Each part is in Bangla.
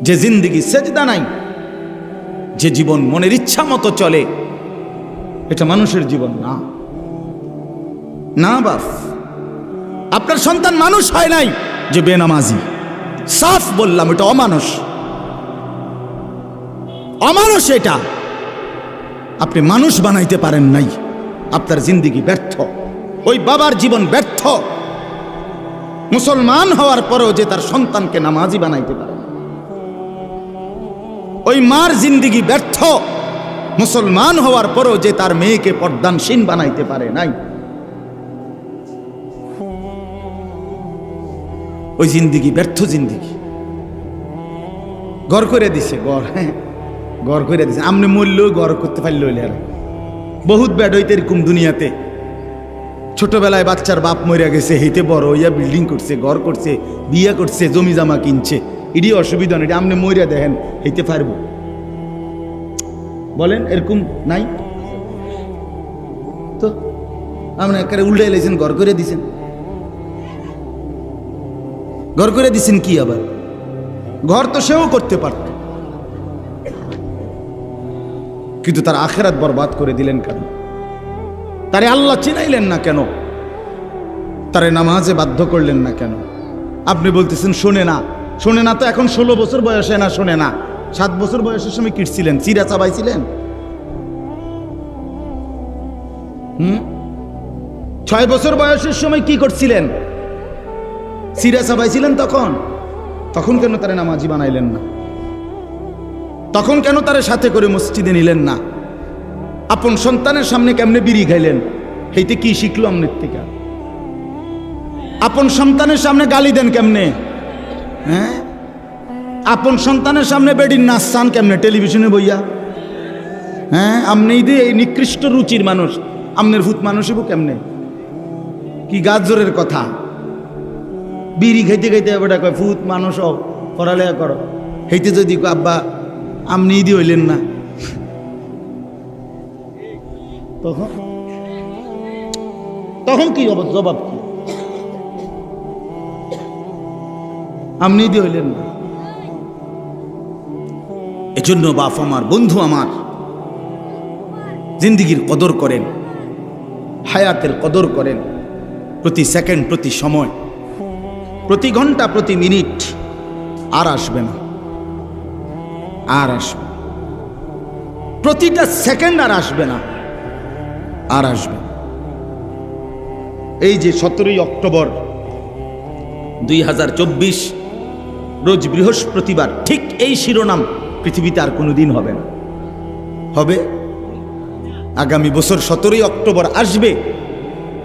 যে জিন্দেগি সেজদা নাই, যে জীবন মনের ইচ্ছা মতো চলে, এটা মানুষের জীবন না। না বাপ, আপনার সন্তান মানুষ হয় নাই যে বেনামাজি। সাফ বললাম, এটা অমানুষ, অমানুষ। এটা আপনি মানুষ বানাইতে পারেন নাই, আপনার জিন্দেগি ব্যর্থ। ওই বাবার জীবন ব্যর্থ, মুসলমান হওয়ার পরেও যে তার সন্তানকে নামাজি বানাইতে পারে। ওই মার জিন্দেগি ব্যর্থ, মুসলমান হওয়ার পরেও যে তার মেয়েকে পর্দানশীল বানাইতে পারে নাই। ওই জিন্দেগি ব্যর্থ জিন্দেগি। ঘর করে দিছে, ঘর করে দিছে। আমনে মূল্য ঘর করতে পারল। বহুত ব্যাড হইতে এরকম দুনিয়াতে। ছোটবেলায় বাচ্চার বাপ মরিয়া গেছে, হেইতে বড় হইয়া বিল্ডিং করছে, ঘর করছে, বিয়ে করছে, জমি জামা কিনছে। এটি অসুবিধা নেই, আপনি মরিয়া দেখেন হইতে পারবো? বলেন এরকম নাই তো? আপনি একেবারে উল্টে এলেছেন, ঘর করে দিছেন। ঘর করে দিছেন কি আবার? ঘর তো সেও করতে পারত, কিন্তু তার আখেরাত বরবাদ করে দিলেন কেন? তারে আল্লাহ চিনাইলেন না কেন? তারে নামাজে বাধ্য করলেন না কেন? আপনি বলতেছেন শোনে না, শোনে না। তো এখন 16 বছর বয়সে না শোনে না, 7 বছর বয়সের সময় কিটছিলেন, চিরা চাবাইছিলেন। 6 বছর বয়সের সময় কি করছিলেন? চিরা চাবাইছিলেন। তখন কেন তারে নামাজি বানাইলেন না? তখন কেন তারে সাথে করে মসজিদে নিলেন না? আপন সন্তানের সামনে কেমনে বিড়ি খাইলেন? সেইতে কি শিখলো আমনের থেকে? আপন সন্তানের সামনে গালি দেন কেমনে? হ্যাঁ, আপন সন্তানের সামনে বেডির নাচ চান কেমনে টেলিভিশনে বইয়া? হ্যাঁ, আপনি এই নিকৃষ্ট রুচির মানুষ, আমনের ভূত মানুষ হইব কেমনে? কি গাজরের কথা! বিড়ি খাইতে খাইতে বেটা কয় ভূত মানুষ পড়ালেখা করো। সেইতে যদি আব্বা আপনি ইদি হইলেন না, তখন কি জবাব কি? আপনি ইদি হইলেন না। এজন্য বাপ আমার, বন্ধু আমার, জিন্দেগির কদর করেন, হায়াতের কদর করেন। প্রতি সেকেন্ড, প্রতি সময়, প্রতি ঘন্টা, প্রতি মিনিট আর আসবে না, আর আসবে। প্রতিটা সেকেন্ড আর আসবে না, আর আসবে। এই যে 17ই অক্টোবর 2024 রোজ বৃহস্পতিবার, ঠিক এই শিরোনাম পৃথিবীতে আর কোনোদিন হবে না। হবে আগামী বছর 17ই অক্টোবর আসবে,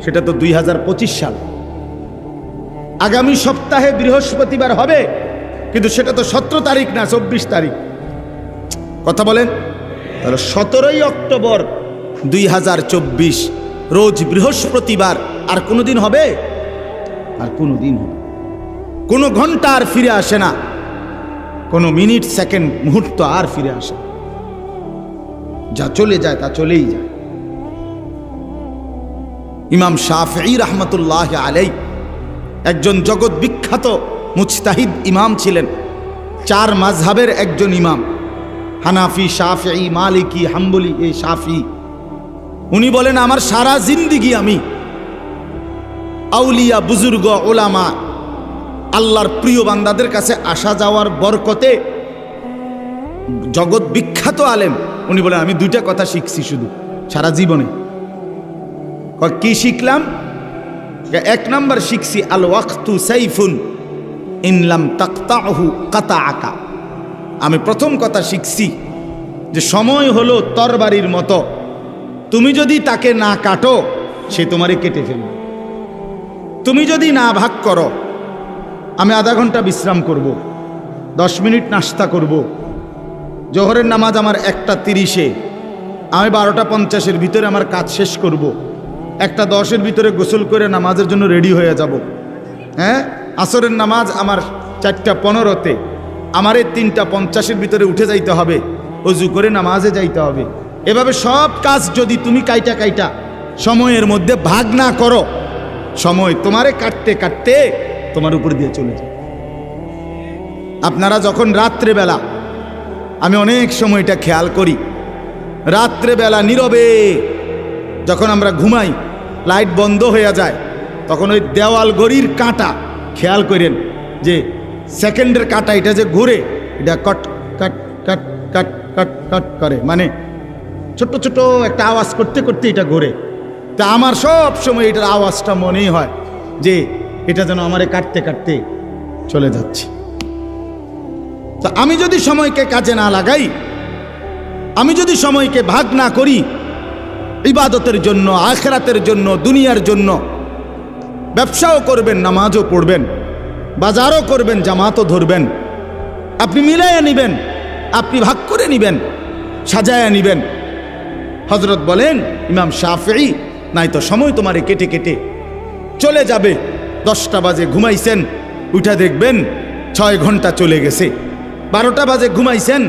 সেটা তো 2025 সাল। আগামী সপ্তাহে বৃহস্পতিবার হবে, কিন্তু সেটা তো 17 তারিখ না, 24 তারিখ। কথা বলেন। তাহলে 17ই অক্টোবর 2024 রোজ বৃহস্পতিবার আর কোনোদিন হবে? আর কোনোদিন হবে? কোনো ঘন্টা আর ফিরে আসে না, কোনো মিনিট, সেকেন্ড, মুহূর্ত আর ফিরে আসে না। যা চলে যায় তা চলেই যায়। ইমাম শাফিঈ রাহমাতুল্লাহ আলাইহি একজন জগৎ বিখ্যাত মুজতাহিদ ইমাম ছিলেন। 4 মাযহাবের একজন ইমাম, হানাফি, শাফিঈ, মালিকি, হাম্বলি, এই শাফিঈ। উনি বলেন, আমার সারা জিন্দেগি আমি আউলিয়া, বুজুর্গ, ওলামা, আল্লাহর প্রিয় বান্দাদের কাছে আসা যাওয়ার বরকতে, জগৎ বিখ্যাত আলেম। উনি বলেন, আমি 2টা কথা শিখছি শুধু সারা জীবনে। কি শিখলাম? 1 নাম্বার শিখছি, আল ওয়াক্তু সাইফুন ইন লাম তাকতাহু কাতাআকা। আমি প্রথম কথা শিখছি যে সময় হলো তরবারির মতো, তুমি যদি তাকে না কাটো সে তোমারে কেটে ফেলবে। তুমি যদি না ভাগ করো, আমি আধা ঘন্টা বিশ্রাম করব, 10 মিনিট নাস্তা করব, জোহরের নামাজ আমার 1টা 30-এ, আমি 12টা 50-এর ভিতরে আমার কাজ শেষ করব, 1টা 10-এর ভিতরে গোসল করে নামাজের জন্য রেডি হয়ে যাব। হ্যাঁ, আসরের নামাজ আমার 4টা 15-তে, আমারে 3টা 50-এর ভিতরে উঠে যাইতে হবে, অজু করে নামাজে যাইতে হবে। এভাবে সব কাজ যদি তুমি কাইটা সময়ের মধ্যে ভাগ না করো, সময় তোমারে কাটতে কাটতে তোমার উপর দিয়ে চলে যায়। আপনারা যখন রাত্রেবেলা, আমি অনেক সময় এটা খেয়াল করি, রাত্রেবেলা নীরবে যখন আমরা ঘুমাই, লাইট বন্ধ হয়ে যায়, তখন ওই দেওয়াল ঘড়ির কাঁটা খেয়াল করেন যে সেকেন্ডের কাঁটা এটা যে ঘুরে, এটা কট কাট কাট কাট কাট কাট করে, মানে ছোট্ট ছোট একটা আওয়াজ করতে করতে এটা ঘুরে। তা আমার সব সময় এটার আওয়াজটা মনেই হয় যে এটা যেন আমারে কাটতে কাটতে চলে যাচ্ছে। তো আমি যদি সময়কে কাজে না লাগাই, আমি যদি সময়কে ভাগ না করি ইবাদতের জন্য, আখিরাতের জন্য, দুনিয়ার জন্য, ব্যবসাও করবেন, নামাজও পড়বেন, বাজারও করবেন, জামাতও ধরবেন, আপনি মিলাইয়া নিবেন, আপনি ভাগ করে নিবেন, সাজায়া নিবেন। হযরত বলেন ইমাম শাফিঈ, নাই তো সময় তোমারে কেটে কেটে চলে যাবে। 10টা বাজে ঘুমাইছেন, উঠে দেখবেন 6 ঘন্টা চলে গেছে। 12টা বাজে ঘুমাইছেন,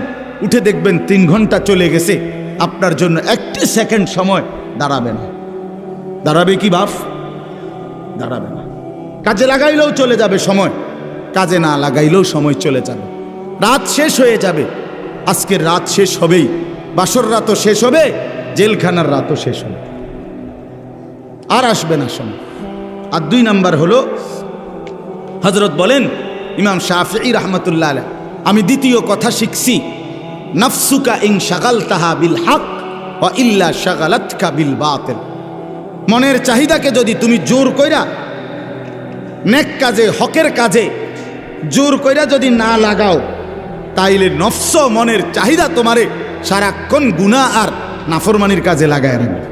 উঠে দেখবেন 3 ঘন্টা চলে গেছে। আপনার জন্য একটি সেকেন্ড সময় দাঁড়াবে না। দাঁড়াবে কি বাপ? দাঁড়াবে না। কাজে লাগাইলেও চলে যাবে সময়, কাজে না লাগাইলেও সময় চলে যাবে। রাত শেষ হয়ে যাবে, আজকের রাত শেষ হবেই, বাসর রাতও শেষ হবে, জেলখানার রাতও শেষ হবে, আর আসবে না সময়। আর 2 নাম্বার হলো, হযরত বলেন ইমাম শাফিঈ রাহমাতুল্লাহ আলাইহি, আমি দ্বিতীয় কথা শিখছি, নাফসুকা ইন শাগালতাহা বিল হক ওয়া ইল্লা শাগালাতকা বিল বাতিল। মনের চাহিদাকে যদি তুমি জোর কইরা নেক কাজে, হকের কাজে জোর কইরা যদি না লাগাও, তাইলে নফস, মনের চাহিদা তোমারে সারাক্ষণ গুনাহ আর নাফরমানির কাজে লাগায় রাখবে।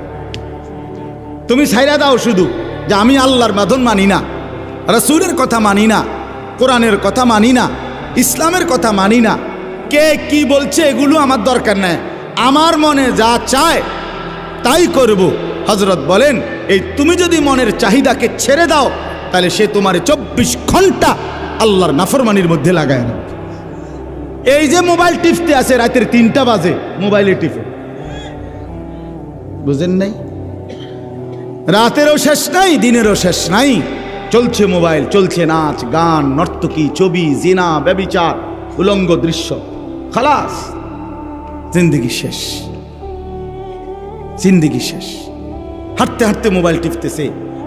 তুমি ছাইরা দাও শুধু যে আমি আল্লাহর বাঁধন মানি না, রাসূলের কথা মানি না, কোরআনের কথা মানি না, ইসলামের কথা মানি না, কে কি বলছে এগুলো আমার দরকার নাই, আমার মনে যা চায় তাই করব। হযরত বলেন এই তুমি যদি মনের চাহিদাকে ছেড়ে দাও, তাহলে সে তোমার 24 ঘন্টা আল্লাহর নাফরমানির মধ্যে লাগায় রাখবে। এই যে মোবাইল টিপতে আছে রাতের 3টা বাজে, মোবাইলে টিপে, বুঝেন নাই? রাতেরও শেষ নাই, দিনেরও শেষ নাই, চলছে মোবাইল, চলছে নাচ গান, নর্তকী, ছবি, জিনা, ব্যভিচার, উলঙ্গ দৃশ্য, খালাস, জিন্দেগি শেষ, জিন্দেগি শেষ। হাঁটতে হাঁটতে মোবাইল টিপতেছে,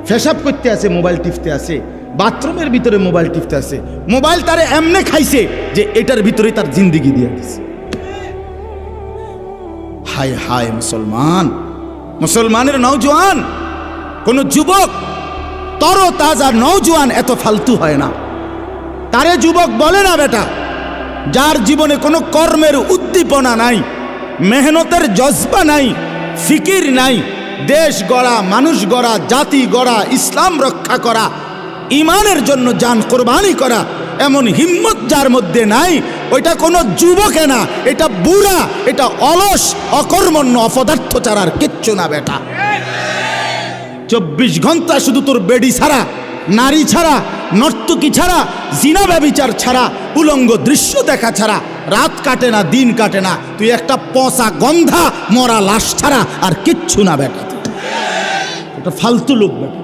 পেশাব করতে আছে মোবাইল টিপতে আছে, বাথরুমের ভিতরে মোবাইল টিপতে আছে। মোবাইল তারে এমনে খাইছে যে এটার ভিতরে তার জিন্দেগি দিয়ে দিছে। হায় হায় মুসলমান, মুসলমানের নওজোয়ান, কোন যুবক তর তাজা নওজোয়ান এত ফালতু হয় না। তারে যুবক বলে না বেটা, যার জীবনে কোনো কর্মের উদ্দীপনা নাই, মেহনতের জজবা নাই, ফিকির নাই, দেশ গড়া, মানুষ গড়া, জাতি গড়া, ইসলাম রক্ষা করা, ইমানের জন্য জান কোরবানি করা, এমন হিম্মত যার মধ্যে নাই, ওইটা কোনো যুবকে না, এটা বুড়া, এটা অলস, অকর্মণ্য, অপদার্থ ছাড়ার কিচ্ছু না বেটা। 24 ঘন্টা শুধু তোর বেডি ছাড়া, নারী ছাড়া, নর্তকী ছাড়া, জিনা ব্যভিচার ছাড়া, উলঙ্গ দৃশ্য দেখা ছাড়া রাত কাটে না, দিন কাটে না। তুই একটা পচা গন্ধা মরা লাশ ছাড়া আর কিচ্ছু না বেটা। এটা ফালতু লোক বেটা,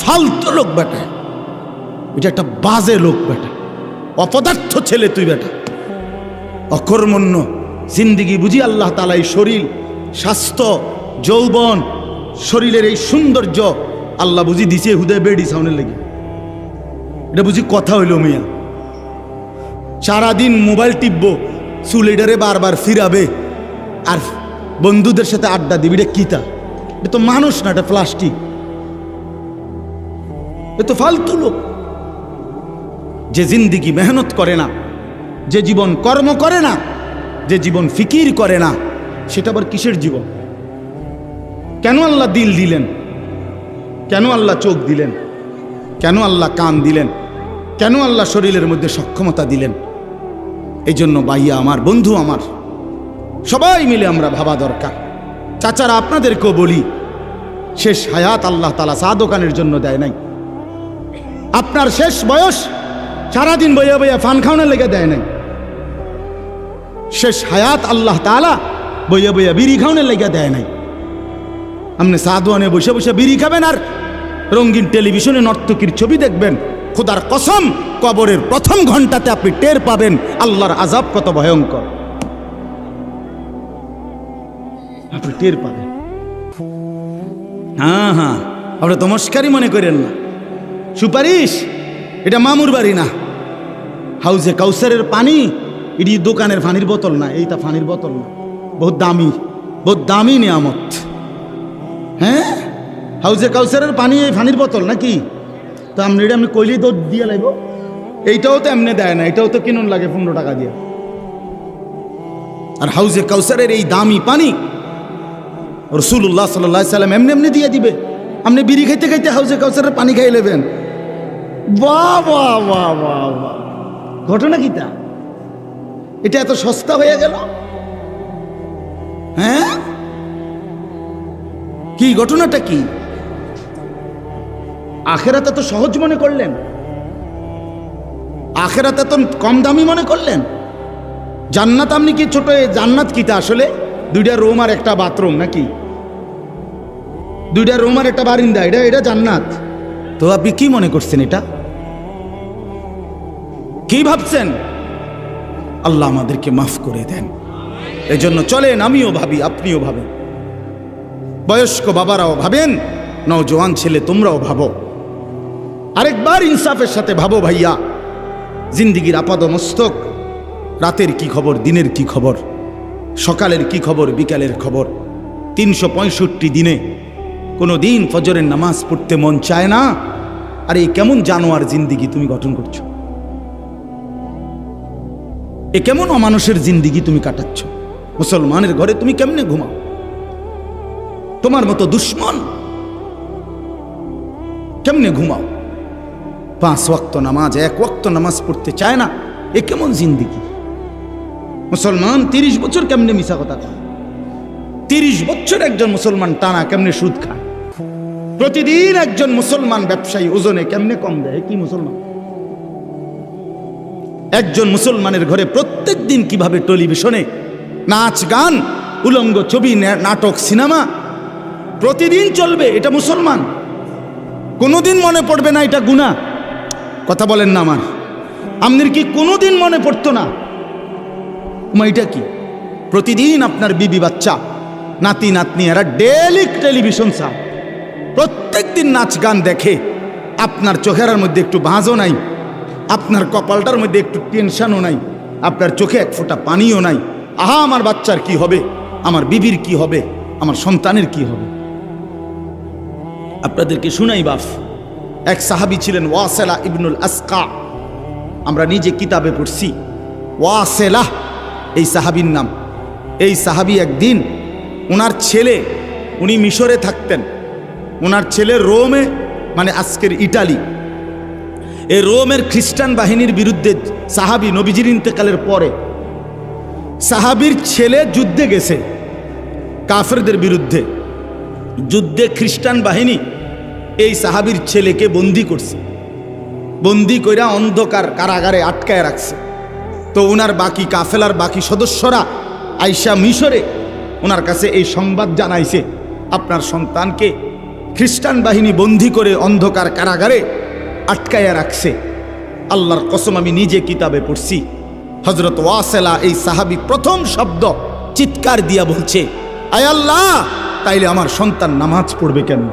ফালতু লোক বেটা, এটা একটা বাজে লোক বেটা, অপদার্থ ছেলে তুই বেটা, অকর্মণ্য জিন্দিগি। বুঝি আল্লাহ তাআলা এই শরীর, স্বাস্থ্য, যৌবন, শরীরের এই সৌন্দর্য আল্লাহ বুঝি দিছে হুদায় বেডি সাউনের লেগে। এটা বুঝি কথা হইল মিয়া? সারাদিন মোবাইল টিপবো, চুলেডারে বারবার ফিরাবে আর বন্ধুদের সাথে আড্ডা দিবি। এটা কিতা? এটা তো মানুষ না, এটা প্লাস্টিক। এ তো ফালতু লোক। যে জিন্দিগি মেহনত করে না, যে জীবন কর্ম করে না, যে জীবন ফিকির করে না, সেটা আবার কিসের জীবন? কেন আল্লাহ দিল দিলেন? কেন আল্লাহ চোখ দিলেন? কেন আল্লাহ কান দিলেন? কেন আল্লাহ শরীরের মধ্যে সক্ষমতা দিলেন? এই জন্য ভাইয়া আমার, বন্ধু আমার, সবাই মিলে আমরা ভাবা দরকার। চাচারা আপনাদেরকেও বলি, শেষ হায়াত আল্লাহ তাআলা চা দোকানের জন্য দেয় নাই। আপনার শেষ বয়স সারাদিন বইয়া বইয়া ফান খাওয়ানোর লেগে দেয় নাই। শেষ হায়াত আল্লাহ তাআলা বইয়া বইয়া বিড়ি খাওয়ানোর লেগে দেয় নাই। আপনি চা দোকানে বসে বসে বিড়ি খাবেন আর রঙিন টেলিভিশনে নর্তকীর ছবি দেখবেন, খোদার কসম, কবরের প্রথম ঘন্টাতে আপনি টের পাবেন আল্লাহর আযাব কত ভয়ঙ্কর। আপনি টের পাবেন। হ্যাঁ হ্যাঁ, আপনি তমস্কারই মনে করেন না। সুপারিশ এটা মামুর বাড়ি না, হাউজে কাউসারের পানি এটি দোকানের পানির বোতল না, এইটা পানির বোতল না, বহুত দামি নিয়ামত। হ্যাঁ, হাউজে কাউসারের পানি এই পানির বোতল নাকি? তো আপনি এটা কইলেই তো দিয়ে লাগব। এইটাও তো এমনি দেয় না, এটাও তো কিনুন লাগে 15 টাকা দিয়ে। আর হাউজে কাউসারের এই দামি পানি রাসূলুল্লাহ সাল্লাল্লাহু আলাইহি সাল্লাম এমনি দিয়ে দিবে। আপনি বিড়ি খাইতে খাইতে হাউজে কাউসারের পানি খাই নেবেন। বাহ বাহ বাহ বাহ বাহ, ঘটনা কি তা? এটা এত সস্তা হয়ে গেল? হ্যাঁ, কি ঘটনাটা কি? আখেরাত এত সহজ মনে করলেন? আখেরাত এত কম দামি মনে করলেন? জান্নাত আপনি কি ছোট? জান্নাত কি তা আসলে? 2টা রুম আর একটা বাথরুম নাকি? 2টা রুম আর একটা বারিন্দা, এটা জান্নাত? তো আপনি কি মনে করছেন? এটা কি ভাবছেন? আল্লাহ আমাদেরকে মাফ করে দেন। এজন্য চলেন, আমিও ভাবি, আপনিও ভাবেন, বয়স্ক বাবারাও ভাবেন, নওজোয়ান ছেলে তোমরাও ভাবো। আরেকবার ইনসাফের সাথে ভাবো ভাইয়া, জিন্দিগির আপাদ মস্তক, রাতের কি খবর, দিনের কি খবর, সকালের কি খবর, বিকালের খবর। 365 দিনে কোনো দিন ফজরের নামাজ পড়তে মন চায় না। আর এই কেমন জানোয়ার জিন্দিগি তুমি গঠন করছো? এ কেমন অমানুষের জিন্দিগি তুমি কাটাচ্ছ? মুসলমানের ঘরে তুমি কেমনে ঘুমাও? তোমার মতো দুশ্মন কেমনে ঘুমাও? 5 ওয়াক্ত নামাজ, 1 ওয়াক্ত নামাজ পড়তে চায় না, এ কেমন জিন্দিগি? মুসলমান 30 বছর কেমনে মিশা কথা কয়? 30 বছর একজন মুসলমান টানা কেমনে সুদ খায়? প্রতিদিন একজন মুসলমান ব্যবসায়ী ওজনে কেমনে কম দেয়? কি মুসলমান? একজন মুসলমানের ঘরে প্রত্যেক দিন কিভাবে টেলিভিশনে নাচ গান, উলঙ্গ ছবি, নাটক, সিনেমা প্রতিদিন চলবে, এটা মুসলমান? কোনোদিন মনে পড়বে না এটা গুনাহ? কথা বলেন না আমার, আপনার কি কোনোদিন মনে পড়তো না এটা কি? প্রতিদিন আপনার বিবি বাচ্চা, নাতি নাতনি এরা ডেইলি টেলিভিশন চায়, প্রত্যেক দিন নাচ গান দেখে। আপনার চোখের মধ্যে একটু ভাঁজও নাই, আপনার কপালটার মধ্যে একটু টেনশনও নাই, আপনার চোখে এক ফোঁটা পানিও নাই। আহা, আমার বাচ্চার কি হবে, আমার বিবির কি হবে, আমার সন্তানের কি হবে? আপনাদেরকে শুনাই বাফ, এক সাহাবী ছিলেন ওয়াসিলা ইবনুল আসকা, আমরা নিজে কিতাবে পড়ছি ওয়াসিলা এই সাহাবীর নাম। এই সাহাবী একদিন ওনার ছেলে, উনি মিশরে থাকতেন, ওনার ছেলে রোমে, মানে আজকের ইটালি, এই রোমের খ্রিস্টান বাহিনীর বিরুদ্ধে সাহাবী নবীজির ইন্তেকালের পরে সাহাবীর ছেলে যুদ্ধে গেছে কাফেরদের বিরুদ্ধে। যুদ্ধে খ্রিস্টান বাহিনী এই সাহাবীর ছেলেকে বন্দি করছে, বন্দি কইরা অন্ধকার কারাগারে আটকায় রাখছে। তো ওনার বাকি কাফেলার বাকি সদস্যরা আইসা মিশরে ওনার কাছে এই সংবাদ জানাইছে, আপনার সন্তানকে খ্রিস্টান বাহিনী বন্দি করে অন্ধকার কারাগারে আটকায়া রাখছে। আল্লাহর কসম, আমি নিজে কিতাবে পড়ছি, হযরত ওয়াসিলা এই সাহাবী প্রথম শব্দ চিৎকার দিয়া বলছে, আয় আল্লাহ, তাইলে আমার সন্তান নামাজ পড়বে কেন?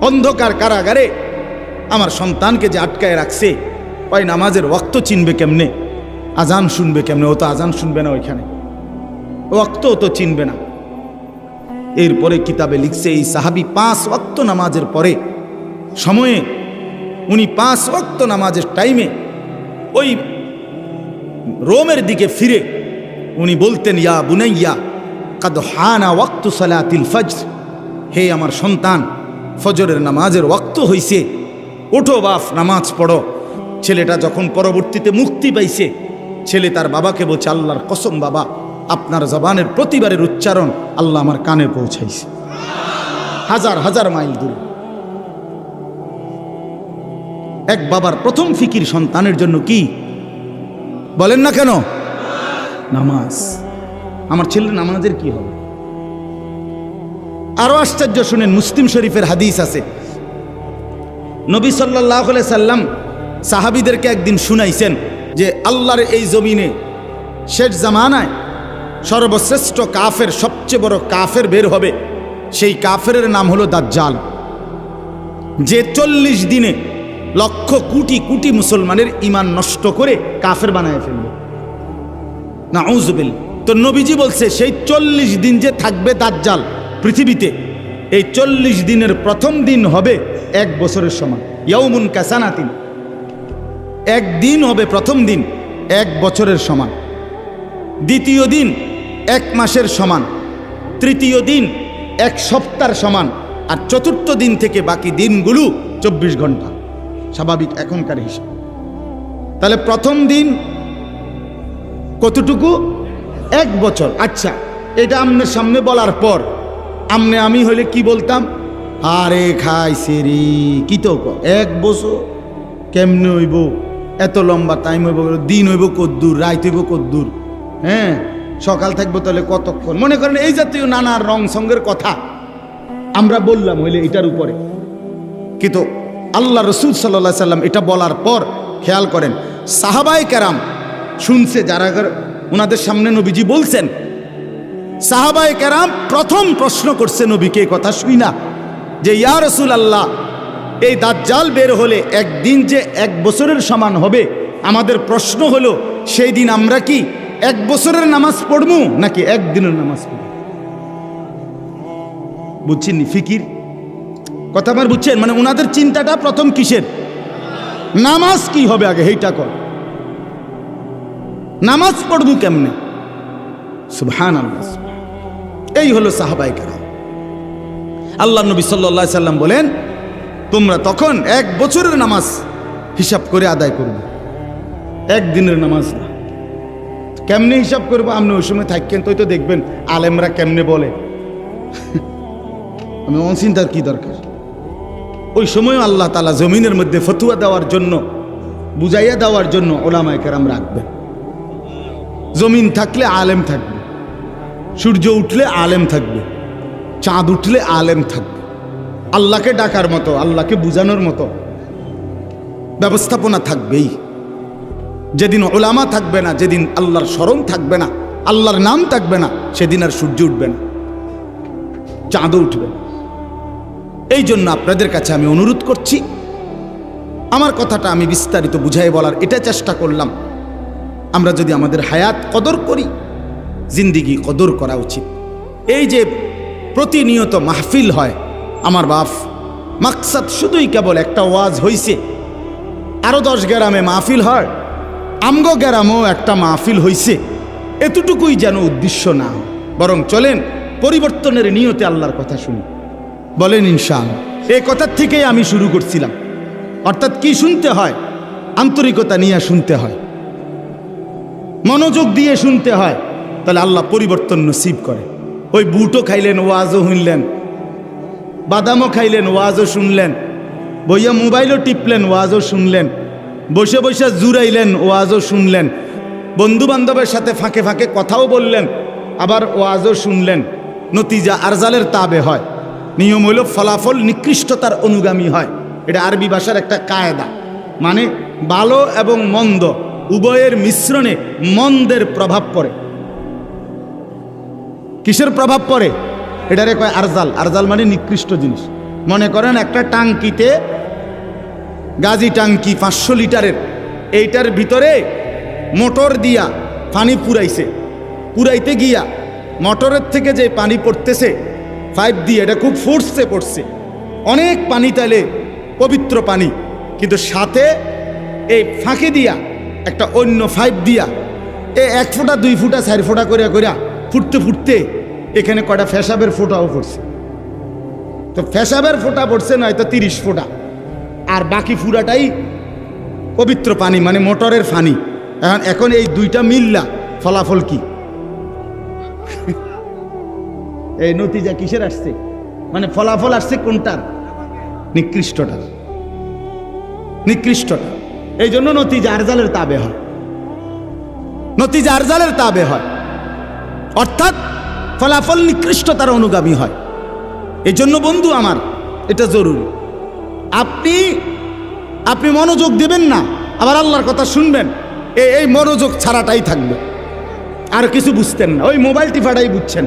অন্ধকার কারাগারে আমার সন্তানকে যে আটকায় রাখছে, ওই নামাজের ওয়াক্ত চিনবে কেমনে, আজান শুনবে কেমনে? ও তো আজান শুনবে না, ওইখানে ওয়াক্ত তো চিনবে না। এরপরে কিতাবে লিখছে এই সাহাবী 5 ওয়াক্ত নামাজের পরে সময়ে, উনি 5 ওয়াক্ত নামাজের টাইমে ওই রোমের দিকে ফিরে উনি বলতেন, ইয়া বুনাইয়া কাদ হানা ওয়াক্তু সালাতিল ফজর, হে আমার সন্তান, ফজরের নামাজের ওয়াক্ত হইছে, ওঠো বাপ, নামাজ পড়ো। ছেলেটা যখন পরবর্তীতে মুক্তি পাইছে, ছেলে তার বাবাকে বলছে, আল্লাহর কসম বাবা, আপনার জবানের প্রতিবারের উচ্চারণ আল্লাহ আমার কানে পৌঁছাইছে, হাজার হাজার মাইল দূরে। এক বাবার প্রথম ফিকির সন্তানের জন্য কি বলেন না কেন? নামাজ। আমার ছেলের নামাজের কি হবে? আরো আশ্চর্য শুনেন, মুসলিম শরীফের হাদিস আছে, নবী সাল্লাল্লাহু আলাইহি সাল্লাম সাহাবীদেরকে একদিন শুনাইছেন যে আল্লাহর এই জমিনে শেষ জামানায় সর্বশ্রেষ্ঠ কাফের, সবচেয়ে বড় কাফের বের হবে। সেই কাফেরের নাম হলো দাজ্জাল, যে 40 দিনে লক্ষ কোটি কোটি মুসলমানের ঈমান নষ্ট করে কাফের বানায় ফেলবে। নাউযুবিল্লাহ। তো নবীজি বলছে সেই 40 দিন যে থাকবে দাজ্জাল পৃথিবীতে, এই 40 দিনের প্রথম দিন হবে 1 বছরের সমান। ইয়াউমুন কাসানাতিন, একদিন হবে প্রথম দিন 1 বছরের সমান, দ্বিতীয় দিন 1 মাসের সমান, তৃতীয় দিন 1 সপ্তাহের সমান, আর চতুর্থ দিন থেকে বাকি দিনগুলো 24 ঘন্টা, স্বাভাবিক এখনকার হিসাব। তাহলে প্রথম দিন কতটুকু? 1 বছর। আচ্ছা, এটা আপনার সামনে বলার পর আমি হইলে কি বলতাম? আরে খাইছে রে, কি তো 1 বছর কেমনে হইব? এত লম্বা টাইম হইব, দিন হইব কদ্দূর, রাত হইব কদ্দূর, হ্যাঁ সকাল থাকবো তাহলে কতক্ষণ? মনে করেন এই জাতীয় নানা রং সঙ্গের কথা আমরা বললাম হইলে এটার উপরে। কিন্তু আল্লাহ রসুল সাল্লাল্লাহু আলাইহি সাল্লাম এটা বলার পর খেয়াল করেন, সাহাবায়ে কেরাম শুনছে, যারা ওনাদের সামনে নবীজি বলছেন, সাহাবায়ে কেরাম প্রথম প্রশ্ন করছে নবীকে এই কথা শুনা যে ইয়া রাসূলুল্লাহ, এই দাজ্জাল বের হলে একদিন যে 1 বছরের সমান হবে, আমাদের প্রশ্ন হলো সেই দিন আমরা কি 1 বছরের নামাজ পড়বো নাকি 1 দিনের নামাজ পড়ব? বুঝছেন ফিকির কথা আমার? বুঝছেন মানে ওনাদের চিন্তাটা প্রথম কিসের? নামাজ কি হবে আগে, এইটা কর, নামাজ পড়বো কেমনে? সুবহানাল্লাহ। এই হলো সাহাবায়ে কেরাম। আল্লাহ নবী সাল্লাল্লাহু আলাইহি সাল্লাম বলেন, তোমরা তখন 1 বছরের নামাজ হিসাব করে আদায় করবে, 1 দিনের নামাজ না। কেমনে হিসাব করবো? আপনি ওই সময় থাকেন তো দেখবেন আলেমরা কেমনে বলে। আমি অনচিন্তার কি দরকার? ওই সময় আল্লাহ তাআলা জমিনের মধ্যে ফতোয়া দেওয়ার জন্য, বুঝাইয়া দেওয়ার জন্য উলামায়ে কেরাম রাখবেন। জমিন থাকলে আলেম থাকবে, সূর্য উঠলে আলেম থাকবে, চাঁদ উঠলে আলেম থাকবে। আল্লাহকে ডাকার মতো, আল্লাহকে বুঝানোর মতো ব্যবস্থাপনা থাকবেই। যেদিন উলামা থাকবে না, যেদিন আল্লাহর স্মরণ থাকবে না, আল্লাহর নাম থাকবে না, সেদিন আর সূর্য উঠবে না, চাঁদও উঠবে না। এই জন্য আপনাদের কাছে আমি অনুরোধ করছি, আমার কথাটা আমি বিস্তারিত বুঝাই বলার এটা চেষ্টা করলাম। আমরা যদি আমাদের হায়াত কদর করি, জিন্দিগি কদর করা উচিত। এই যে প্রতিনিয়ত মাহফিল হয় আমার বাপ, মাকসাদ শুধুই কেবল একটা ওয়াজ হইছে, আরো 10 গ্রামে মাহফিল হয়, আমগো গ্রামেও একটা মাহফিল হইছে, এতটুকুই যেন উদ্দেশ্য না, বরং চলেন পরিবর্তনের নিয়তে আল্লাহর কথা শুনি। বলেন ইনশাআল্লাহ। এই কথার থেকেই আমি শুরু করছিলাম। অর্থাৎ কি শুনতে হয়? আন্তরিকতা নিয়ে শুনতে হয়, মনোযোগ দিয়ে শুনতে হয়, তাহলে আল্লাহ পরিবর্তন নসিব করে। ওই বুটও খাইলেন, ওয়াজও শুনলেন, বাদামও খাইলেন, ওয়াজও শুনলেন, বইয়া মোবাইলও টিপলেন, ওয়াজও শুনলেন, বসে বসে জুড়াইলেন, ওয়াজও শুনলেন, বন্ধু বান্ধবের সাথে ফাঁকে ফাঁকে কথাও বললেন, আবার ওয়াজও শুনলেন। নতিজা আরজালের তাবে হয়। নিয়ম হইল ফলাফল নিকৃষ্টতার অনুগামী হয়। এটা আরবি ভাষার একটা কায়দা, মানে ভালো এবং মন্দ উভয়ের মিশ্রণে মন্দের প্রভাব পড়ে। কিসের প্রভাব পড়ে? এটারে কয় আরজাল। আরজাল মানে নিকৃষ্ট জিনিস। মনে করেন একটা টাঙ্কিতে, গাজি টাঙ্কি 500 লিটারের, এইটার ভিতরে মোটর দিয়া পানি পুরাইছে, পুরাইতে গিয়া মোটরের থেকে যে পানি পড়তেছে পাইপ দিয়ে, এটা খুব ফোর্সে পড়ছে, অনেক পানি, তাইলে পবিত্র পানি, কিন্তু সাথে এই ফাঁকে দিয়া একটা অন্য পাইপ দিয়া 1 ফোঁটা 2 ফোঁটা 4 ফোঁটা করিয়া করিয়া ফুটতে ফুটতে এখানে কয়টা ফেসাবের ফোঁটাও পড়ছে। তো ফেসাবের ফোঁটা পড়ছে নয়তো 30 ফোঁটা, আর বাকি পুরাটাই পবিত্র পানি, মানে মোটরের পানি। এখন এই দুইটা মিললা ফলাফল কি? এই নতিজা কিসের আসছে? মানে ফলাফল আসছে কোনটার? নিকৃষ্টটার, নিকৃষ্টটা। এই জন্য নতিজা আরজালের তাবে হয়, নতিজা আরজালের তাবে হয়, অর্থাৎ ফলাফল নিকৃষ্টতার অনুগামী হয়। এই জন্য বন্ধু আমার, এটা জরুরি। আপনি আপনি মনোযোগ দেবেন না, আবার আল্লাহর কথা শুনবেন, এই মনোযোগ ছাড়াটাই থাকবে, আর কিছু বুঝতেন না। ওই মোবাইল টিফাটাই বুঝছেন,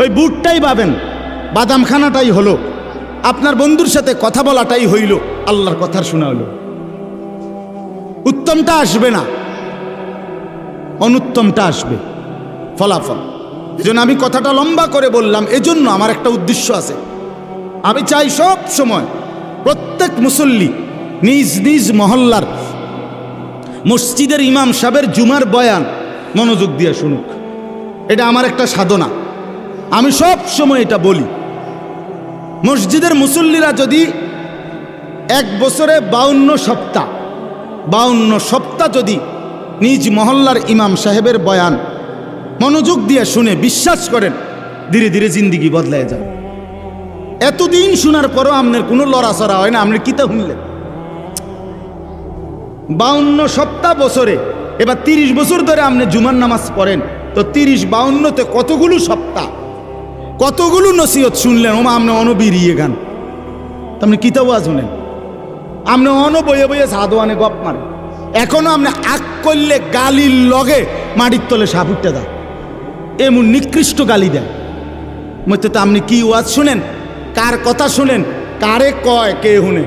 ওই বুটটাই পাবেন, বাদামখানাটাই হলো, আপনার বন্ধুর সাথে কথা বলাটাই হইল, আল্লাহর কথা শোনা হলো। উত্তমটা আসবে না, অনুত্তমটা আসবে, ফলাফল। এজন্য আমি কথাটা লম্বা করে বললাম, এজন্য আমার একটা উদ্দেশ্য আছে। আমি চাই সব সময় প্রত্যেক মুসল্লি নিজ নিজ মহল্লার মসজিদের ইমাম সাহেবের জুমার বয়ান মনোযোগ দিয়ে শুনুক। এটা আমার একটা সাধনা, আমি সব সময় এটা বলি। মসজিদের মুসল্লিরা যদি এক বছরে 52 সপ্তাহ যদি নিজ মহল্লার ইমাম সাহেবের বয়ান মনোযোগ দিয়ে শুনে, বিশ্বাস করেন ধীরে ধীরে জিন্দিগি বদলায় যায়। এতদিন শোনার পরও আপনার কোনো লড়াচড়া হয় না, আপনি কিতা শুনলেন? 52 সপ্তাহ বছরে, এবার 30 বছর ধরে আপনি জুমার নামাজ পড়েন, তো 30-52তে কতগুলো সপ্তাহ, কতগুলো নসিহত শুনলেন? ওমা আপনি অনবিরিয়ে গান, আপনি কিতা ওয়াজ শুনেন? আপনি বইয়ে বইয়ে সাধোয়ানে গপ মারে, এখনো আপনি আগ করলে গালির লগে মাটির তলে সাপ উঠতে দেয়, এমন নিকৃষ্ট গালি দেয়। মধ্যে তো আপনি কি ওয়াজ শুনেন, কার কথা শুনেন, কারে কয় কে শুনে?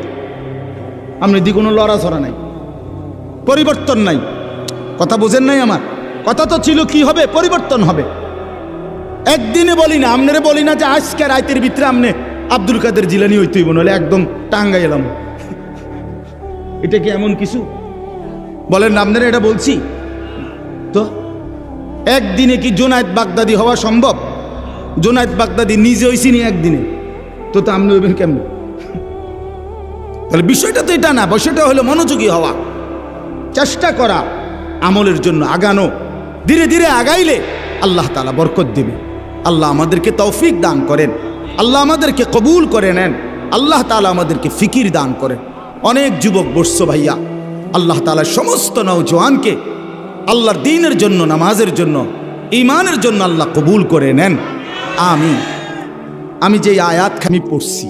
আপনি দি কোনো লড়াছড়া নাই, পরিবর্তন নাই। কথা বোঝেন নাই আমার কথা? তো ছিল কি হবে, পরিবর্তন হবে। একদিনে বলি না, আপনারে বলি না যে আজকে রাতের ভিতরে আপনি আব্দুল কাদের জিলানি হইতেই বলে একদম টাঙ্গাই এলাম, এটা কি এমন কিছু? বলেন না, আপনারা এটা বলছি তো? একদিনে কি জুনায়েদ বাগদাদি হওয়া সম্ভব? জুনায়েদ বাগদাদি নিজে হইছিনি একদিনে, তো আপনি হইবেন কেমন? তাহলে বিষয়টা তো এটা না, বিষয়টা হলো মনোযোগী হওয়া, চেষ্টা করা, আমলের জন্য আগানো। ধীরে ধীরে আগাইলে আল্লাহ তাআলা বরকত দেবে। আল্লাহ আমাদেরকে তৌফিক দান করেন, আল্লাহ আমাদেরকে কবুল করে নেন, আল্লাহ তাআলা আমাদেরকে ফিকির দান করেন। অনেক যুবক বসছো ভাইয়া, আল্লাহ তাআলা সমস্ত নওজোয়ানকে আল্লাহর দ্বীনের জন্য, নামাজের জন্য, ঈমানের জন্য আল্লাহ কবুল করে নেন, আমিন। আমি যে আয়াত আমি পড়ছি,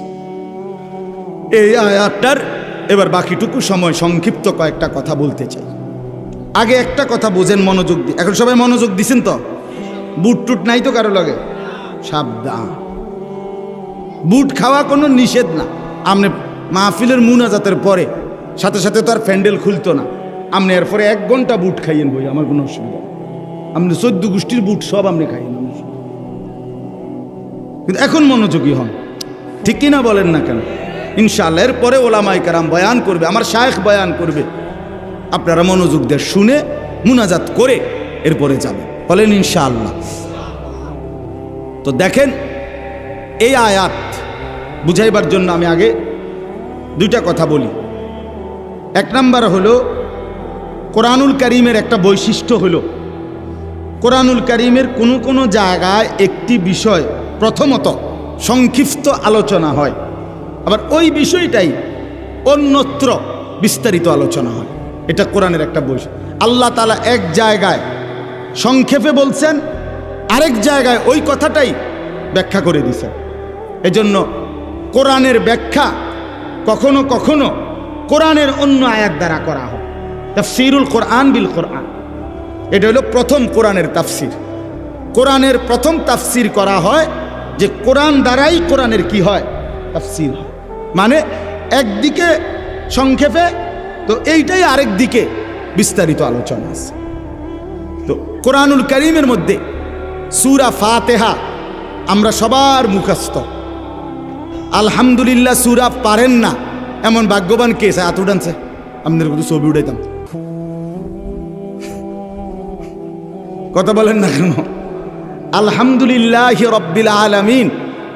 এই আয়াতটার এবার বাকিটুকু সময় সংক্ষিপ্ত কয়েকটা কথা বলতে চাই। আগে একটা কথা বোঝেন, মনোযোগ দিয়ে। এখন সবাই মনোযোগ দিছেন তো? বুট টুট নাই তো কারো লাগে? সাবধান, বুট খাওয়া কোনো নিষেধ না। আপনি মাহফিলের মুনাজাতের পরে সাথে সাথে তো আর প্যান্ডেল খুলতো না, আপনি এরপরে 1 ঘন্টা বুট খাইয়েন বই, আমার কোনো অসুবিধা। আপনি 14 গোষ্ঠীর বুট সব আপনি খাইয়েন, কিন্তু এখন মনোযোগী হন, ঠিক কিনা বলেন না কেন? ইনশাআল্লাহ এরপরে ওলামায়ে কেরাম বয়ান করবে, আমার শায়েখ বয়ান করবে, আপনারা মনোযোগ দিয়ে শুনে মুনাজাত করে এরপরে যাবেন, বলেন ইনশাআল্লাহ। তো দেখেন, এই আয়াত বুঝাইবার জন্য আমি আগে 2টা কথা বলি। 1 নাম্বার হলো, কোরআনুল কারীমের একটা বৈশিষ্ট্য হলো, কোরআনুল কারীমের কোনো কোনো জায়গায় একটি বিষয় প্রথমত সংক্ষিপ্ত আলোচনা হয়, আবার ওই বিষয়টাই অন্যত্র বিস্তারিত আলোচনা হয়। এটা কোরআনের একটা বৈশিষ্ট্য। আল্লাহ তাআলা এক জায়গায় সংক্ষেপে বলছেন, আরেক জায়গায় ওই কথাটাই ব্যাখ্যা করে দিয়েছেন। এজন্য কোরআনের ব্যাখ্যা কখনো কখনো কোরআনের অন্য আয়াত দ্বারা করা হয়। তাফসীরুল কোরআন বিল কোরআন, এটা হলো প্রথম কোরআনের তাফসীর। কোরআনের প্রথম তাফসীর করা হয় যে কোরআন দ্বারাই কোরআনের কি হয়, তাফসীর হয়। মানে একদিকে সংক্ষেপে, তো এইটাই আরেক দিকে বিস্তারিত আলোচনা আছে। তো কোরআনুল কারীমের মধ্যে সূরা ফাতিহা আমরা সবার মুখস্থ। আলহামদুলিল্লাহ সূরা পারেন না এমন ভাগ্যবান কে? হাত উঠানছে, আপনাদের কিন্তু ছবি উঠাইতাম। কথা বলেন না কেন? আলহামদুলিল্লাহি রাব্বিল আলামিন,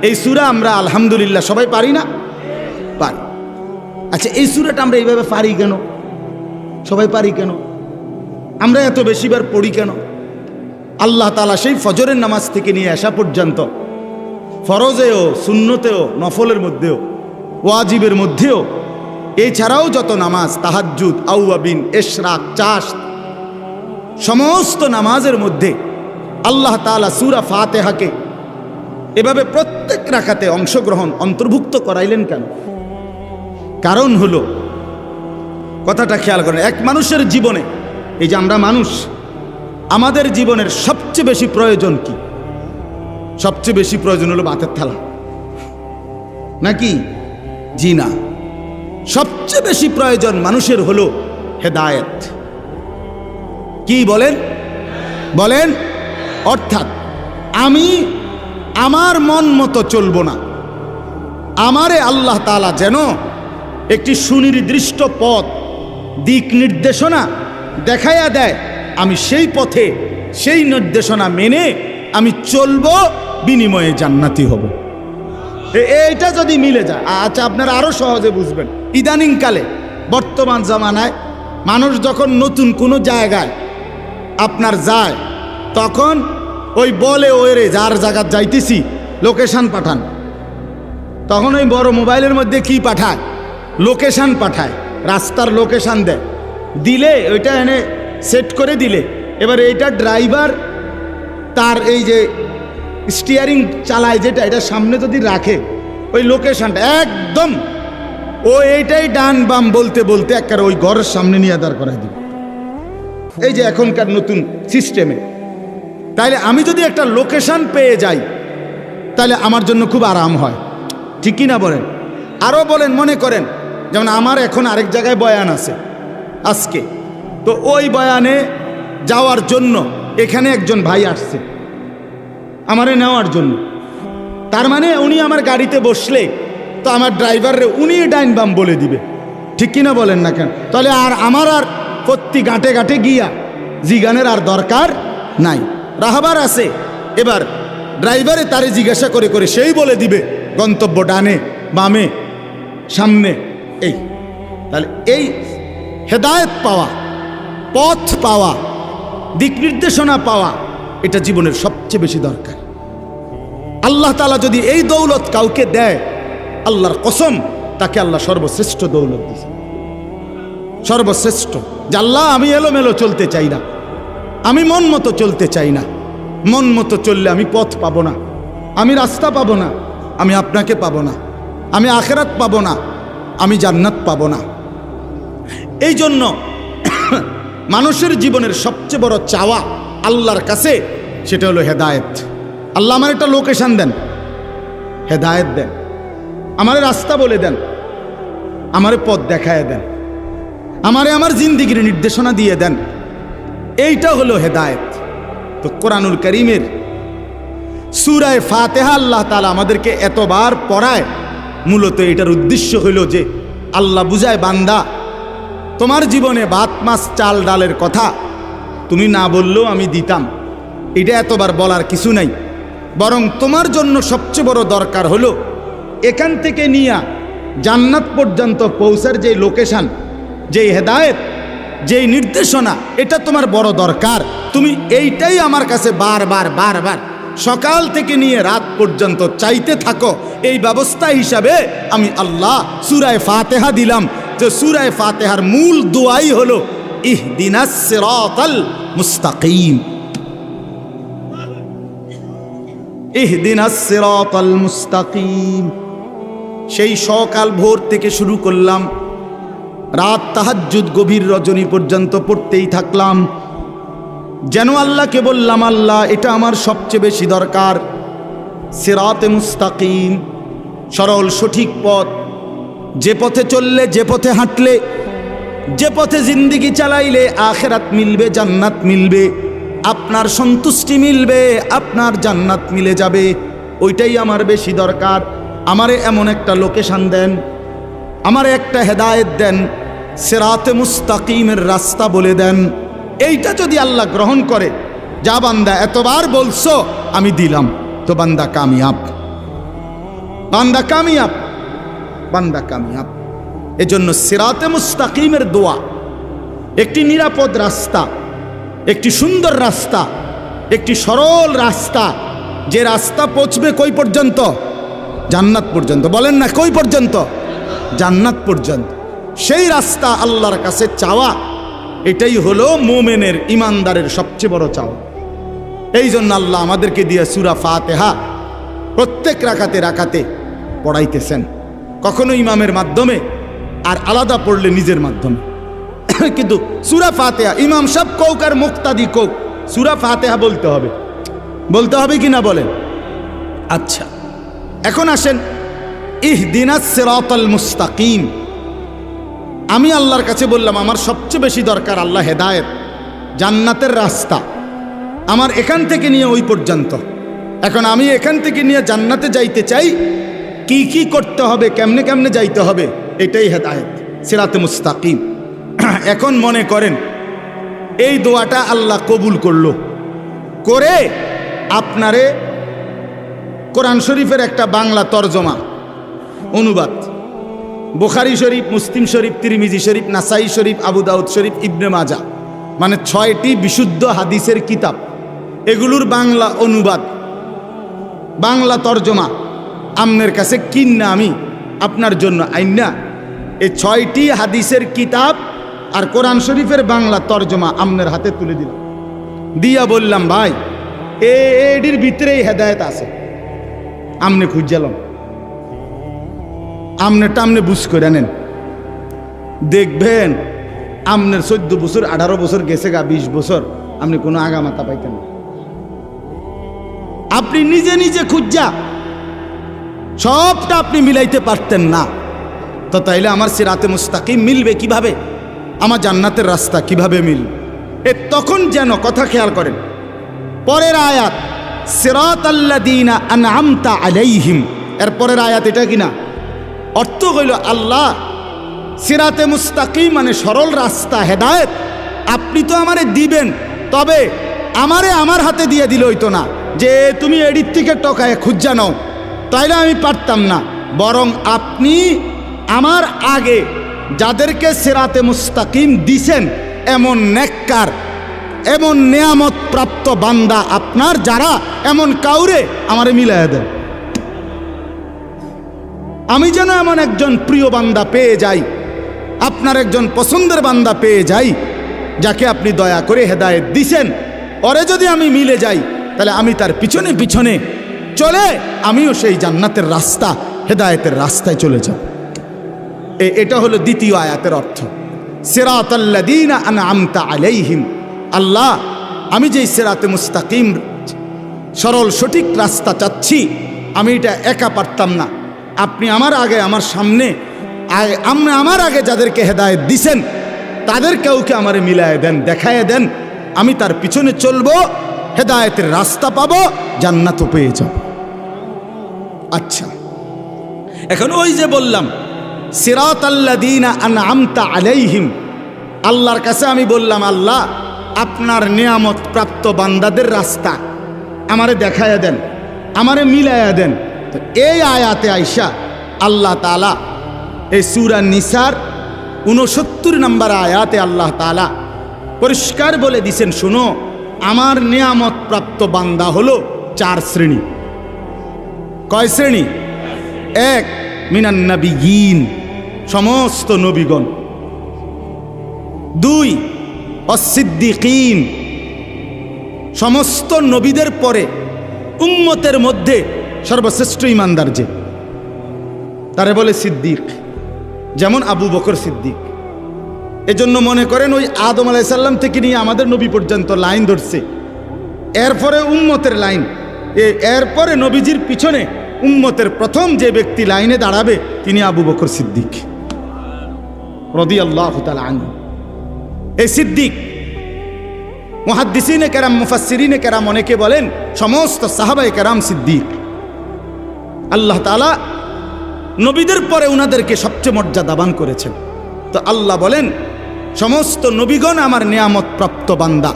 এই সূরা আমরা আলহামদুলিল্লাহ সবাই পারি না? পারি। আচ্ছা, এই সূরাটা আমরা এইভাবে পারি কেন? সবাই পারি কেন? আমরা এত বেশিবার পড়ি কেন? আল্লাহ তাআলা সেই ফজরের নামাজ থেকে নিয়ে আসা পর্যন্ত ফরজেও, সুন্নতেও, নফলের মধ্যেও, ওয়াজিবের মধ্যেও, এছাড়াও যত নামাজ, তাহাজ্জুদ, আউয়াবিন, ইশরাক, চাশ, সমস্ত নামাজের মধ্যে আল্লাহ তাআলা সূরা ফাতিহাকে এভাবে প্রত্যেক রাকাতে অংশগ্রহণ অন্তর্ভুক্ত করাইলেন কেন? কারণ হলো কথাটা খেয়াল করেন, এক মানুষের জীবনে, এই যে আমরা মানুষ, আমাদের জীবনের সবচেয়ে বেশি প্রয়োজন কি? সবচেয়ে বেশি প্রয়োজন হলো ভাতের থালা, নাকি? জি না, সবচেয়ে বেশি প্রয়োজন মানুষের হলো হেদায়েত। কি বলেন? বলেন। অর্থাৎ আমি আমার মন মতো চলবো না, আমারে আল্লাহ তাআলা যেন একটি সুনির্দিষ্ট পথ, দিক নির্দেশনা দেখাইয়া দেয়, আমি সেই পথে, সেই নির্দেশনা মেনে আমি চলবো, বিনিময়ে জান্নাতি হব। এইটা যদি মিলে যায়, আচ্ছা আপনারা আরো সহজে বুঝবেন। ইদানিং কালে, বর্তমান জামানায় মানুষ যখন নতুন কোনো জায়গায় আপনার যায়, তখন ওই বলে ওরে যার জায়গা যাইতেছি লোকেশন পাঠান, তখন ওই বড় মোবাইলের মধ্যে কি পাঠায়? লোকেশন পাঠায়, রাস্তার লোকেশন দেয়, দিলে ওইটা এনে সেট করে দিলে, এবার এইটা ড্রাইভার তার এই যে স্টিয়ারিং চালায় যেটা, এটা সামনে যদি রাখে, ওই লোকেশনটা একদম ও এইটাই ডান বাম বলতে বলতে একবারে ওই ঘরের সামনে নিয়ে দাঁড় করাই দিবে। এই যে এখনকার নতুন সিস্টেমে। তাইলে আমি যদি একটা লোকেশন পেয়ে যাই, তাহলে আমার জন্য খুব আরাম হয়, ঠিক কি না বলেন? আরও বলেন, মনে করেন যেমন আমার এখন আরেক জায়গায় বয়ান আছে আজকে, তো ওই বয়ানে যাওয়ার জন্য এখানে একজন ভাই আসছে আমারে নেওয়ার জন্য। তার মানে উনি আমার গাড়িতে বসলে তো আমার ড্রাইভাররে উনি ডাইন বাম বলে দিবে, ঠিক কিনা বলেন না কেন? তাহলে আর আমার আর প্রতি গাঁটে গাঁটে গিয়া জিগানের আর দরকার নাই, রাহাবার আছে। এবার ড্রাইভারে তারে জিজ্ঞাসা করে করে সেই বলে দিবে গন্তব্য ডানে বামে সামনে। এই তাহলে এই হেদায়েত পাওয়া, পথ পাওয়া, দিক নির্দেশনা পাওয়া, এটা জীবনের সবচেয়ে বেশি দরকার। আল্লাহ তাআলা যদি এই দৌলত কাউকে দেয়, আল্লাহর কসম তাকে আল্লাহ সর্বশ্রেষ্ঠ দৌলত দিয়েছে, সর্বশ্রেষ্ঠ। যে আল্লাহ আমি এলোমেলো চলতে চাই না, আমি মন মতো চলতে চাই না, মন মতো চললে আমি পথ পাবো না, আমি রাস্তা পাবো না, আমি আপনাকে পাবো না, আমি আখিরাত পাবো না, আমি জান্নাত পাবো না। এই জন্য মানুষের জীবনের সবচেয়ে বড় চাওয়া আল্লাহর কাছে, সেটা হলো হেদায়েত। আল্লাহ আমার একটা লোকেশন দেন, হেদায়েত দেন, আমারে রাস্তা বলে দেন, আমারে পথ দেখায় দেন, আমারে আমার জিন্দিগির নির্দেশনা দিয়ে দেন। এইটা হলো হেদায়েত। তো কোরআনুল কারীমের সূরা ফাতিহা আল্লাহ তাআলা আমাদেরকে এতবার পড়ায়, মূলত এটার উদ্দেশ্য হইল যে আল্লাহ বুঝায়, বান্দা তোমার জীবনে ভাত মাছ চাল ডালের কথা তুমি না বললেও আমি দিতাম, এটা এতবার বলার কিছু নাই। বরং তোমার জন্য সবচেয়ে বড় দরকার হলো এখান থেকে নিয়ে জান্নাত পর্যন্ত পৌঁছার যে লোকেশন, যেই হেদায়েত, যেই নির্দেশনা, এটা তোমার বড় দরকার। তুমি এইটাই আমার কাছে বারবার বারবার সকাল থেকে নিয়ে রাত পর্যন্ত চাইতে থাকো। এই ব্যবস্থা হিসাবে আমি আল্লাহ সূরা ফাতিহা দিলাম, যে সূরা ফাতিহার মূল দোয়াই হলো ইহদিনাস সিরাতাল মুস্তাকিম, ইহদিনাস সিরাতাল মুস্তাকিম। সেই সকাল ভোর থেকে শুরু করলাম, রাত তাহাজ্জুদ গভীর রজনী পর্যন্ত পড়তেই থাকলাম, যেন আল্লাহকে বললাম, আল্লাহ এটা আমার সবচেয়ে বেশি দরকার, সিরাতে মুস্তাকিম, সরল সঠিক পথ, যে পথে চললে, যে পথে হাঁটলে, যে পথে জিন্দিগি চালাইলে আখিরাত মিলবে, জান্নাত মিলবে, আপনার সন্তুষ্টি মিলবে, আপনার জান্নাত মিলে যাবে, ওইটাই আমার বেশি দরকার। আমারে এমন একটা লোকেশন দেন, আমারে একটা হেদায়েত দেন, সিরাতে মুস্তাকিমের রাস্তা বলে দেন। এইটা যদি আল্লাহ গ্রহণ করে, যা বান্দা এতবার বলছো আমি দিলাম, তো বান্দা কামিয়াব, বান্দা কামিয়াব, বান্দা কামিয়াব। এজন্য সিরাতে মুস্তাকিমের দোয়া একটি নিরাপদ রাস্তা, একটি সুন্দর রাস্তা, একটি সরল রাস্তা, যে রাস্তা পৌঁছবে কই পর্যন্ত? জান্নাত পর্যন্ত। বলেন না কই পর্যন্ত? জান্নাত পর্যন্ত। সেই রাস্তা আল্লাহর কাছে চাওয়া, এটাই হলো মুমিনের, ইমানদারের সবচেয়ে বড় চাওয়া। এই জন্য আল্লাহ আমাদেরকে দিয়ে সূরা ফাতিহা প্রত্যেক রাকাতে রাকাতে পড়াইতেছেন, কখনো ইমামের মাধ্যমে, আর আলাদা পড়লে নিজের মাধ্যমে। কিন্তু সূরা ফাতিহা ইমাম সাহেব কোক আর মুক্তাদি কোক, সূরা ফাতিহা বলতে হবে কি না বলেন? আচ্ছা, এখন আসেন ইহদিনাস সিরাতাল মুস্তাকিম। আমি আল্লাহর কাছে বললাম আমার সবচেয়ে বেশি দরকার আল্লাহ হেদায়েত, জান্নাতের রাস্তা আমার এখান থেকে নিয়ে ওই পর্যন্ত। এখন আমি এখান থেকে নিয়ে জান্নাতে যাইতে চাই, কি কি করতে হবে, কেমনে কেমনে যাইতে হবে, এটাই হেদায়েত, সিরাতে মুস্তাকিম। এখন মনে করেন এই দোয়াটা আল্লাহ কবুল করলো, করে আপনারে কোরআন শরীফের একটা বাংলা তরজমা অনুবাদ, বুখারী শরীফ, মুসলিম শরীফ, তিরমিজি শরীফ, নাসাই শরীফ, আবু দাউদ শরীফ, ইবনে মাজা, মানে 6টি বিশুদ্ধ হাদিসের কিতাব, এগুলোর বাংলা অনুবাদ, বাংলা তরজমা আপনার কাছে কিন্না আমি আপনার জন্য আইনা এই 6টি হাদিসের কিতাব আর কোরআন শরীফের বাংলা তরজমা আপনার হাতে তুলে দিলাম, দিয়া বললাম ভাই এটির ভিতরেই হেদায়েত আছে, আমনে খুঁজালাম, আমনেরটা আমনে বুঝ করে নেন, দেখবেন আমনের 14 বছর 18 বছর গেছে গা, 20 বছর আপনি কোনো আগামাতা পাইতেন না। আপনি নিজে নিজে খুঁজা সবটা আপনি মিলাইতে পারতেন না, তো তাইলে আমার সিরাতে মুস্তাকিম মিলবে কিভাবে, আমার জান্নাতের রাস্তা কিভাবে মিলবে? তখন যেন কথা খেয়াল করেন পরের আয়াত সিরাতাল্লাযীনা আনআমতা আলাইহিম, এর পরের আয়াত এটা কিনা অর্থ হইল আল্লাহ সিরাতে মুস্তাকিম মানে সরল রাস্তা, হেদায়েত আপনি তো আমারে দিবেন, তবে আমারে আমার হাতে দিয়ে দিল হইতো না যে তুমি এডির থেকে টকায় খুঁজা নাও, তাইলে আমি পারতাম না, বরং আপনি আমার আগে যাদেরকে সিরাতে মুস্তাকিম দিছেন এমন নেককার, এমন নেয়ামত প্রাপ্ত বান্দা আপনার যারা, এমন কাউরে আমারে মিলাইয়া দেন, আমি যেন এমন একজন প্রিয় বান্দা পেয়ে যাই, আপনার একজন পছন্দের বান্দা পেয়ে যাই, যাকে আপনি দয়া করে হেদায়েত দিছেন, ওরে যদি আমি মিলে যাই তাহলে আমি তার পিছনে পিছনে চলে আমিও সেই জান্নাতের রাস্তা, হেদায়েতের রাস্তায় চলে যাব। এটা হলো দ্বিতীয় আয়াতের অর্থ, সিরাতাল্লাযীনা আনআমতা আলাইহিম। আল্লাহ আমি যেই সিরাতে মুস্তাকিম সরল সঠিক রাস্তা চাচ্ছি, আমি এটা একা পারতাম না, আপনি আমার আগে আমার সামনে আমার আগে যাদেরকে হেদায়েত দিছেন তাদের কাউকে আমারে মিলায় দেন, দেখায় দেন, আমি তার পিছনে চলবো, হেদায়েতের রাস্তা পাবো, জান্নাতও পেয়ে যাব। আচ্ছা, এখন ওই যে বললাম সিরাতাল্লাযীনা আনআমতা আলাইহিম, আল্লাহর কাছে আমি বললাম আল্লাহ আপনার নিয়ামত প্রাপ্ত বান্দাদের রাস্তা আমারে দেখায়া দেন, আমারে মিলায়া দেন। তো এই আয়াতে আইসা আল্লাহ তাআলা এই সূরা নিসার 69 নম্বর আয়াতে আল্লাহ তাআলা পরিষ্কার বলে দিছেন, শুনো আমার নিয়ামত প্রাপ্ত বান্দা হলো 4 শ্রেণী। কয় শ্রেণী? 1 মিনান নবিয়্যিন, সমস্ত নবীগণ। 2 অস-সিদ্দিকিন, সমস্ত নবীদের পরে উম্মতের মধ্যে সর্বশ্রেষ্ঠ ইমানদার যে, তারে বলে সিদ্দিক, যেমন আবু বকর সিদ্দিক। এজন্য মনে করেন ওই আদম আলাইহিস সালাম থেকে নিয়ে আমাদের নবী পর্যন্ত লাইন ধরছে, এরপরে উম্মতের লাইন, এরপরে নবীজির পিছনে উম্মতের প্রথম যে ব্যক্তি লাইনে দাঁড়াবে তিনি আবু বকর সিদ্দিক রাদিয়াল্লাহু তাআলা আনহু। এই সিদ্দিক মুহাদ্দিসিনে কেরাম, মুফাসসিরিনে কেরাম অনেকে বলেন সমস্ত সাহাবায়ে কেরাম সিদ্দিক। আল্লাহ তাআলা নবীদের পরে উনাদেরকে সবচেয়ে মর্যাদাবান করেছেন। তো আল্লাহ বলেন সমস্ত নবীগণ আমার নিয়ামত প্রাপ্ত বান্দা,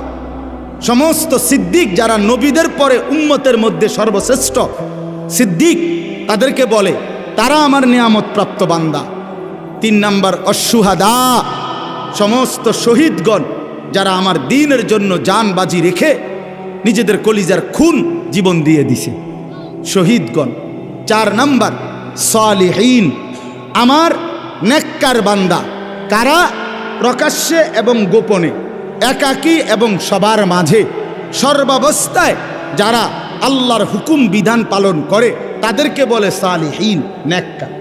সমস্ত সিদ্দিক যারা নবীদের পরে উম্মতের মধ্যে সর্বশ্রেষ্ঠ সিদ্দিক, তাদেরকে বলে তারা আমার নিয়ামত প্রাপ্ত বান্দা। 3 নাম্বার অশুহাদা, সমস্ত শহীদগণ যারা আমার দ্বীনের জন্য জান বাজি রেখে নিজেদের কলিজার খুন জীবন দিয়ে দিছে, শহীদগণ। 4 নাম্বার সালিহিন, আমার নেককার বান্দা, কারা প্রকাশ্যে এবং গোপনে, একাকী এবং সবার মাঝে, সর্বাবস্থায় যারা আল্লাহর হুকুম বিধান পালন করে তাদেরকে বলে সালিহিন, নেককার।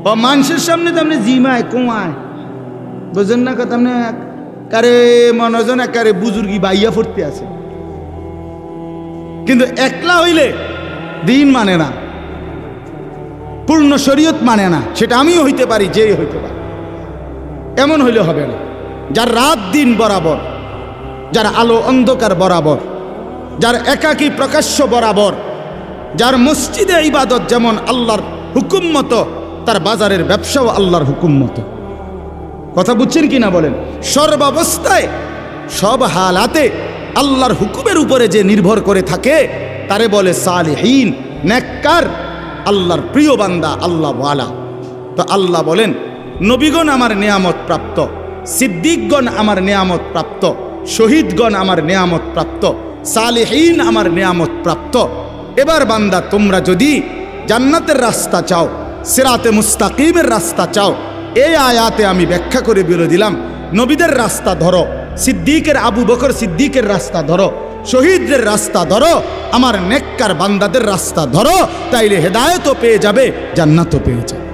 ও মানুষের সামনে তো আপনি জিমায় কুমায় বুঝেন না কথা? আপনি কারে মনোজন একারে বুজুর্গি বাইয়া ফুটতে আছে, কিন্তু একলা হইলে দিন মানে না, পূর্ণ শরীয়ত মানে না। সেটা আমিও হইতে পারি, যেই হইতে পারি, এমন হইলে হবে না। যার রাত দিন বরাবর, যার আলো অন্ধকার বরাবর, যার একাকী প্রকাশ্য বরাবর, যার মসজিদে ইবাদত যেমন আল্লাহর হুকুম মতো, তার বাজারের ব্যবসাও আল্লাহর হুকুম মতো। কথা বুঝছেন কি না বলেন? সর্বাবস্থায় সব হালাতে আল্লাহর হুকুমের উপরে যে নির্ভর করে থাকে তারে বলে সালেহীন, নেককার, আল্লাহর প্রিয় বান্দা, আল্লাহ ওয়ালা। তো আল্লাহ বলেন, নবীগণ আমার নিয়ামত প্রাপ্ত, সিদ্দিকগণ আমার নিয়ামত প্রাপ্ত, শহীদগণ আমার নিয়ামত প্রাপ্ত, সালেহীন আমার নিয়ামত প্রাপ্ত। এবার বান্দা, তোমরা যদি জান্নাতের রাস্তা চাও, সিরাতে মুস্তাকিমের রাস্তা চাও, এই আয়াতে আমি ব্যাখ্যা করে বলে দিলাম, নবীদের রাস্তা ধরো, সিদ্দিকের আবু বকর সিদ্দিকের রাস্তা ধরো, শহীদদের রাস্তা ধরো, আমার নেককার বান্দাদের রাস্তা ধরো, তাইলে হেদায়েতও পেয়ে যাবে, জান্নাতও পেয়ে যাবে।